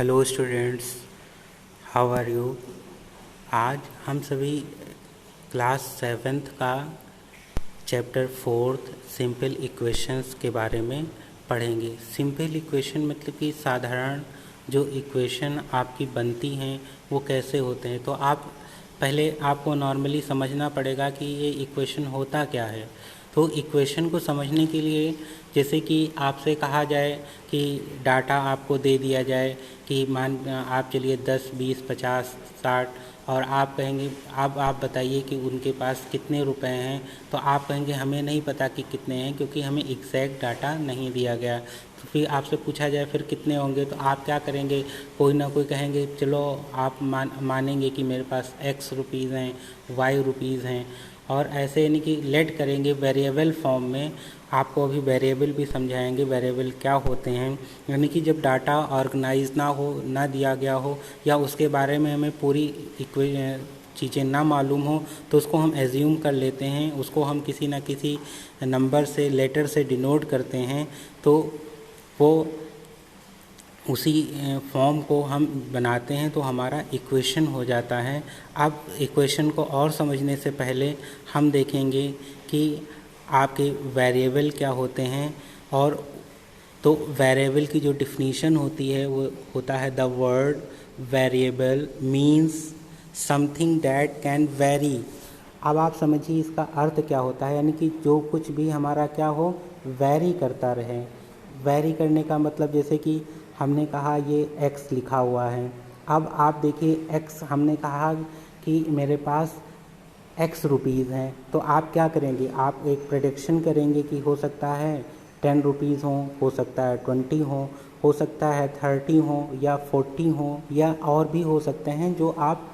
Hello students, how are you. आज हम सभी क्लास 7th का चैप्टर 4th सिंपल इक्वेशंस के बारे में पढ़ेंगे। सिंपल इक्वेशन मतलब कि साधारण जो इक्वेशन आपकी बनती हैं वो कैसे होते हैं। तो पहले आपको नॉर्मली समझना पड़ेगा कि ये इक्वेशन होता क्या है। तो इक्वेशन को समझने के लिए जैसे कि आपसे कहा जाए कि डाटा आपको दे दिया जाए कि आप चलिए 10, 20, 50, 60 और आप कहेंगे अब आप बताइए कि उनके पास कितने रुपए हैं। तो आप कहेंगे हमें नहीं पता कि कितने हैं, क्योंकि हमें एग्जैक्ट डाटा नहीं दिया गया। तो फिर आपसे पूछा जाए फिर कितने होंगे, तो आप क्या करेंगे, कोई ना कोई कहेंगे चलो आप मानेंगे कि मेरे पास x रुपीज़ हैं, y रुपीज़ हैं, और ऐसे यानी कि लेट करेंगे वेरिएबल फॉर्म में। आपको अभी वेरिएबल भी समझाएंगे वेरिएबल क्या होते हैं। यानी कि जब डाटा ऑर्गेनाइज ना दिया गया हो या उसके बारे में हमें पूरी चीज़ें ना मालूम हो तो उसको हम एज्यूम कर लेते हैं, उसको हम किसी ना किसी नंबर से लेटर से डिनोट करते हैं। तो वो उसी फॉर्म को हम बनाते हैं तो हमारा इक्वेशन हो जाता है। अब इक्वेशन को और समझने से पहले हम देखेंगे कि आपके वेरिएबल क्या होते हैं। और तो वेरिएबल की जो डिफिनीशन होती है वो होता है the word variable means something that can very. अब आप समझिए इसका अर्थ क्या होता है, यानी कि जो कुछ भी हमारा क्या हो वेरी करता रहे। वेरी करने का मतलब जैसे कि हमने कहा ये x लिखा हुआ है। अब आप देखिए x हमने कहा कि मेरे पास x रुपीज़ हैं, तो आप क्या करेंगे, आप एक प्रेडिक्शन करेंगे कि हो सकता है 10 रुपीज़ हो सकता है 20 हो सकता है 30 हो या 40 हो, या और भी हो सकते हैं जो आप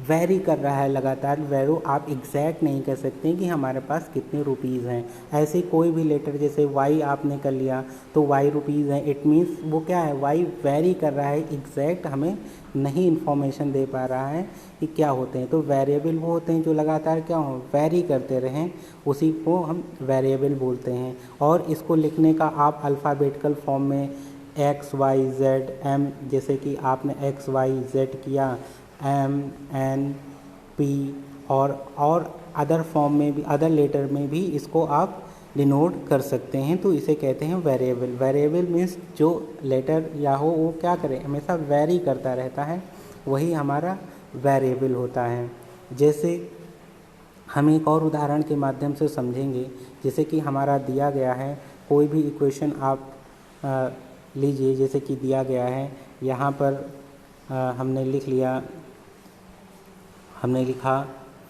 वेरी कर रहा है लगातार। वैरू आप एग्जैक्ट नहीं कर सकते कि हमारे पास कितने रुपीज़ हैं। ऐसे कोई भी लेटर जैसे y आपने कर लिया तो y रुपीज़ हैं, इट मीन्स वो क्या है y वेरी कर रहा है, एग्जैक्ट हमें नहीं इन्फॉर्मेशन दे पा रहा है कि क्या होते हैं। तो वेरिएबल वो होते हैं जो लगातार क्या हो वेरी करते रहें, उसी को हम वेरिएबल बोलते हैं। और इसको लिखने का आप अल्फ़ाबेटिकल फॉर्म में x y z m, जैसे कि आपने x y z किया M, N, P और अदर फॉर्म में भी अदर लेटर में भी इसको आप डिनोट कर सकते हैं। तो इसे कहते हैं वेरिएबल। वेरिएबल मीन्स जो लेटर या हो वो क्या करे हमेशा वेरी करता रहता है, वही हमारा वेरिएबल होता है। जैसे हम एक और उदाहरण के माध्यम से समझेंगे। जैसे कि हमारा दिया गया है कोई भी इक्वेशन आप लीजिए, जैसे कि दिया गया है यहाँ पर हमने लिखा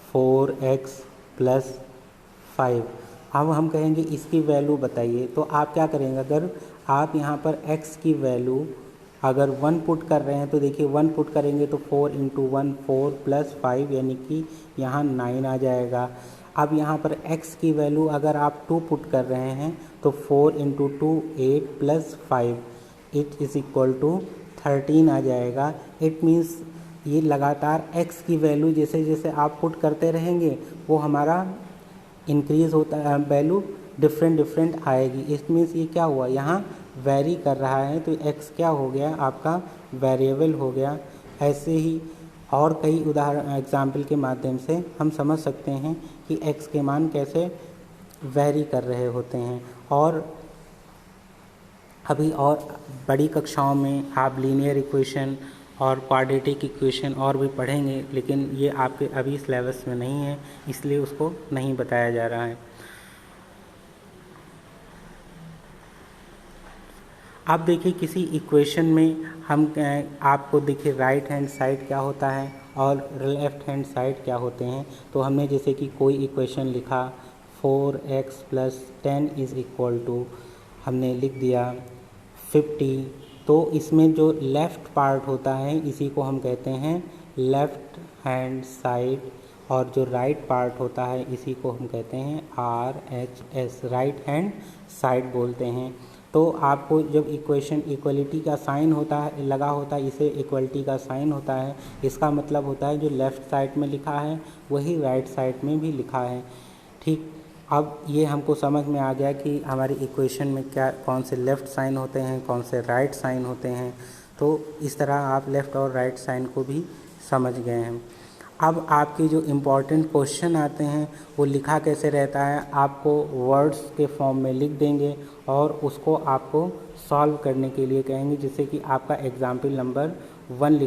4x + 5। अब हम कहेंगे इसकी वैल्यू बताइए। तो आप क्या करेंगे, अगर आप यहाँ पर x की वैल्यू अगर 1 पुट कर रहे हैं तो देखिए 1 पुट करेंगे तो 4 × 1 4 + 5 यानी कि यहाँ 9 आ जाएगा। अब यहाँ पर x की वैल्यू अगर आप 2 पुट कर रहे हैं तो 4 × 2 8 + 5 इट इज़ इक्वल टू 13 आ जाएगा। इट मीन्स ये लगातार x की वैल्यू जैसे जैसे आप पुट करते रहेंगे वो हमारा इंक्रीज़ होता है, वैल्यू डिफरेंट आएगी। इट मीन्स ये क्या हुआ यहाँ वेरी कर रहा है, तो x क्या हो गया आपका वेरिएबल हो गया। ऐसे ही और कई उदाहरण एग्जाम्पल के माध्यम से हम समझ सकते हैं कि x के मान कैसे वेरी कर रहे होते हैं। और अभी और बड़ी कक्षाओं में आप लीनियर इक्वेशन और क्वाड्रेटिक इक्वेशन और भी पढ़ेंगे, लेकिन ये आपके अभी सिलेबस में नहीं है, इसलिए उसको नहीं बताया जा रहा है। आप देखिए किसी इक्वेशन में हम आपको देखिए राइट हैंड साइड क्या होता है और लेफ्ट हैंड साइड क्या होते हैं। तो हमने जैसे कि कोई इक्वेशन लिखा 4x + 10 इज़ इक्वल टू हमने लिख दिया 50। तो इसमें जो लेफ़्ट पार्ट होता है इसी को हम कहते हैं लेफ़्ट हैंड साइड, और जो राइट पार्ट होता है इसी को हम कहते हैं RHS, राइट हैंड साइड बोलते हैं। तो आपको जब इक्वेशन इक्वलिटी का साइन होता है लगा होता है, इसे इक्वलिटी का साइन होता है, इसका मतलब होता है जो लेफ़्ट साइड में लिखा है वही राइट साइड में भी लिखा है। ठीक, अब ये हमको समझ में आ गया कि हमारी इक्वेशन में क्या कौन से लेफ़्ट साइन होते हैं, कौन से राइट साइन होते हैं। तो इस तरह आप लेफ़्ट और राइट साइन को भी समझ गए हैं। अब आपके जो इम्पॉर्टेंट क्वेश्चन आते हैं वो लिखा कैसे रहता है, आपको वर्ड्स के फॉर्म में लिख देंगे और उसको आपको सॉल्व करने के लिए कहेंगे। जैसे कि आपका एग्जाम्पल नंबर 1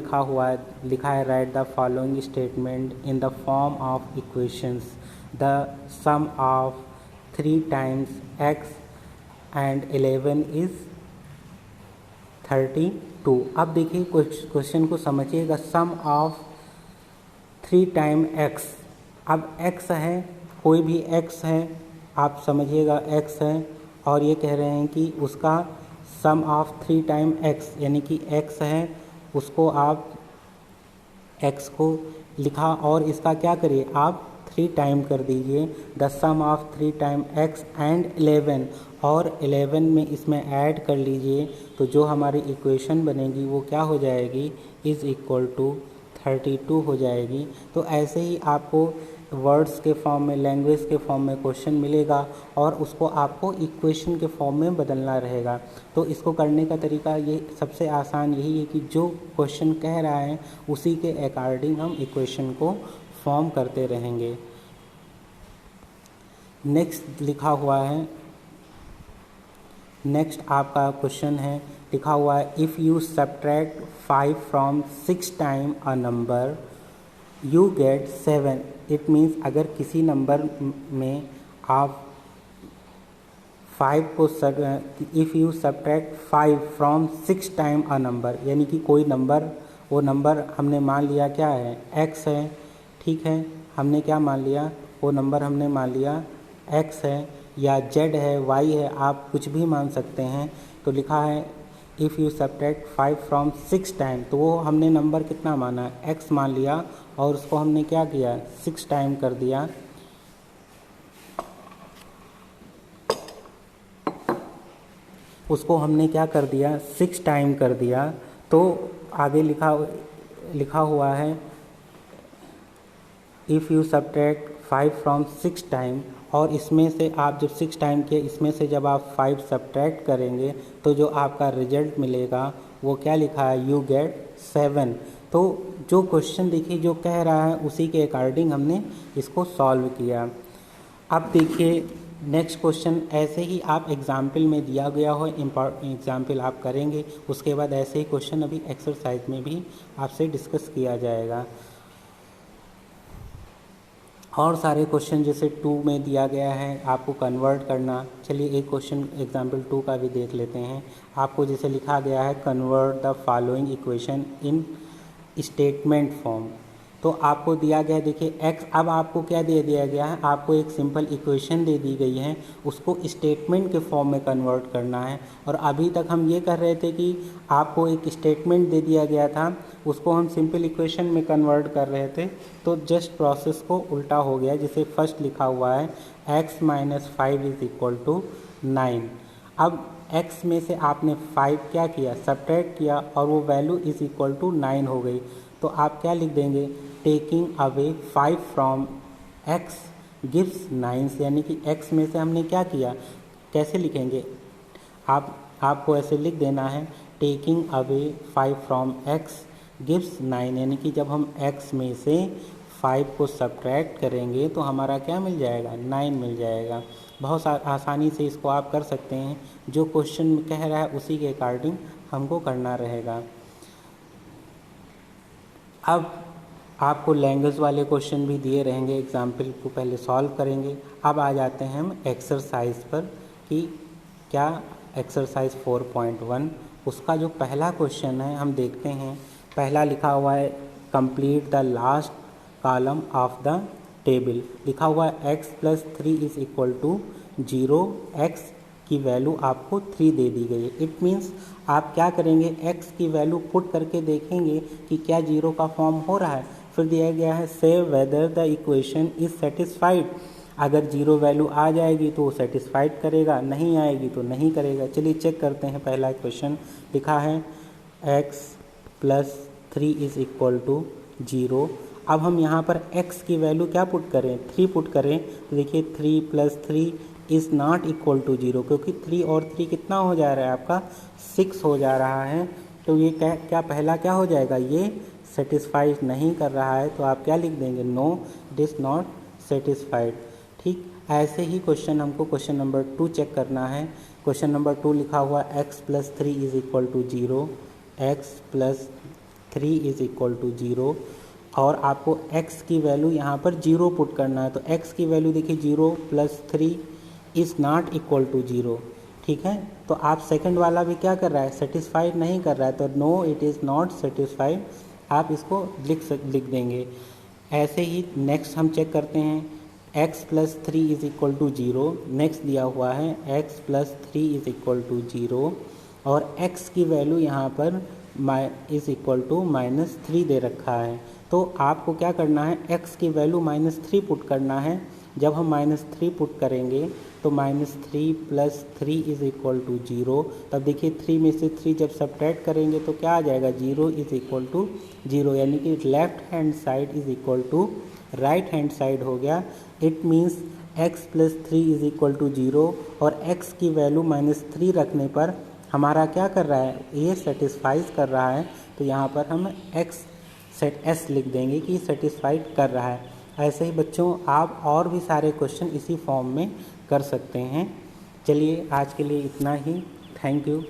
लिखा है write the following statement in the form of equations, the sum of 3 times x and 11 is 32। अब देखिए क्वेश्चन को समझिएगा, सम ऑफ 3 times x। अब x है, कोई भी x है, आप समझिएगा x है और ये कह रहे हैं कि उसका सम ऑफ 3 times x, यानी कि x है, उसको आप x को लिखा और इसका क्या करिए आप 3 times कर दीजिए, the sum of 3 times x and 11 और 11 में इसमें ऐड कर लीजिए, तो जो हमारी इक्वेशन बनेगी वो क्या हो जाएगी, इज़ इक्वल टू 32 हो जाएगी। तो ऐसे ही आपको वर्ड्स के फॉर्म में, लैंग्वेज के फॉर्म में क्वेश्चन मिलेगा और उसको आपको इक्वेशन के फॉर्म में बदलना रहेगा। तो इसको करने का तरीका ये सबसे आसान यही है कि जो क्वेश्चन कह रहा है उसी के अकॉर्डिंग हम इक्वेशन को फॉर्म करते रहेंगे। नेक्स्ट लिखा हुआ है, नेक्स्ट आपका क्वेश्चन है, लिखा हुआ है if you subtract 5 from 6 times a number you get 7। It means अगर किसी नंबर में आप 5 को if you subtract 5 from 6 times a number, यानी कि कोई नंबर, वो नंबर हमने मान लिया क्या है, x है, ठीक है, हमने क्या मान लिया, वो नंबर हमने मान लिया x है या z है, y है, आप कुछ भी मान सकते हैं। तो लिखा है if you subtract 5 from 6 times, तो वो हमने नंबर कितना माना, x मान लिया और उसको हमने क्या किया 6 times कर दिया। उसको हमने क्या कर दिया 6 times कर दिया। तो आगे लिखा हुआ है if you subtract 5 from 6 times, और इसमें से आप जब 6 times के इसमें से जब आप 5 सब्ट्रैक्ट करेंगे तो जो आपका रिजल्ट मिलेगा वो क्या लिखा है, यू गेट 7। तो जो क्वेश्चन देखिए जो कह रहा है उसी के अकॉर्डिंग हमने इसको सॉल्व किया। अब देखिए नेक्स्ट क्वेश्चन ऐसे ही आप एग्जाम्पल में दिया गया हो, एग्जाम्पल आप करेंगे, उसके बाद ऐसे ही क्वेश्चन अभी एक्सरसाइज में भी आपसे डिस्कस किया जाएगा। और सारे क्वेश्चन जैसे 2 में दिया गया है आपको कन्वर्ट करना। चलिए एक क्वेश्चन एग्जाम्पल 2 का भी देख लेते हैं। आपको जैसे लिखा गया है convert the following equation in statement form, तो आपको दिया गया देखिए x, अब आपको क्या दे दिया गया है, आपको एक सिंपल इक्वेशन दे दी गई है, उसको स्टेटमेंट के फॉर्म में कन्वर्ट करना है। और अभी तक हम ये कर रहे थे कि आपको एक स्टेटमेंट दे दिया गया था, उसको हम सिंपल इक्वेशन में कन्वर्ट कर रहे थे। तो जस्ट प्रोसेस को उल्टा हो गया। जैसे फर्स्ट लिखा हुआ है x - 5 = 9। अब x में से आपने 5 क्या किया, सब्ट्रैक्ट किया और वो वैल्यू इज़ इक्वल टू 9 हो गई। तो आप क्या लिख देंगे, taking away 5 from x gives 9, यानी कि x में से हमने क्या किया, कैसे लिखेंगे आपको ऐसे लिख देना है, taking away 5 from x gives 9, यानी कि जब हम x में से 5 को सब्ट्रैक्ट करेंगे तो हमारा क्या मिल जाएगा, 9 मिल जाएगा। बहुत आसानी से इसको आप कर सकते हैं, जो क्वेश्चन कह रहा है उसी के अकॉर्डिंग हमको करना रहेगा। अब आपको लैंग्वेज वाले क्वेश्चन भी दिए रहेंगे, एग्जाम्पल को पहले सॉल्व करेंगे। अब आ जाते हैं हम एक्सरसाइज पर कि क्या एक्सरसाइज 4.1 उसका जो पहला क्वेश्चन है हम देखते हैं। पहला लिखा हुआ है complete the last column of the table, लिखा हुआ है x + 3 = 0, x की वैल्यू आपको 3 दे दी गई है। इट मीन्स आप क्या करेंगे, x की वैल्यू पुट करके देखेंगे कि क्या 0 का फॉर्म हो रहा है। फिर दिया गया है से whether the equation is satisfied, अगर 0 वैल्यू आ जाएगी तो वो सेटिस्फाइड करेगा, नहीं आएगी तो नहीं करेगा। चलिए चेक करते हैं। पहला क्वेश्चन लिखा है x + 3 = 0। अब हम यहाँ पर x की वैल्यू क्या पुट करें, 3 पुट करें। तो देखिए 3 + 3 इज़ नॉट इक्वल टू 0, क्योंकि 3 और 3 कितना हो जा रहा है आपका 6 हो जा रहा है। तो ये क्या पहला क्या हो जाएगा, ये सेटिस्फाइड नहीं कर रहा है, तो आप क्या लिख देंगे, no it is not satisfied. ठीक, ऐसे ही क्वेश्चन नंबर 2 चेक करना है। क्वेश्चन नंबर 2 लिखा हुआ x + 3 = 0, x + 3 = 0, और आपको x की वैल्यू यहाँ पर 0 पुट करना है। तो x की वैल्यू देखिए 0 + 3 = 0। ठीक है, तो आप सेकंड वाला भी क्या कर रहा है, सेटिस्फाइड नहीं कर रहा है, तो no it is not satisfied आप इसको लिख देंगे। ऐसे ही नेक्स्ट हम चेक करते हैं, x + 3 = 0। नेक्स्ट दिया हुआ है x + 3 = 0 और x की वैल्यू यहाँ पर -3 दे रखा है। तो आपको क्या करना है, x की वैल्यू -3 पुट करना है। जब हम -3 पुट करेंगे तो -3 + 3 = 0। तब देखिए 3 में से 3 जब सब्ट्रैक्ट करेंगे तो क्या आ जाएगा, 0 = 0, यानी कि left hand side = right hand side हो गया। इट मीन्स x + 3 = 0 और x की वैल्यू -3 रखने पर हमारा क्या कर रहा है, ये सेटिस्फाइज कर रहा है। तो यहाँ पर हम S लिख देंगे कि सेटिस्फाइड कर रहा है। ऐसे ही बच्चों आप और भी सारे क्वेश्चन इसी फॉर्म में कर सकते हैं। चलिए आज के लिए इतना ही। Thank you.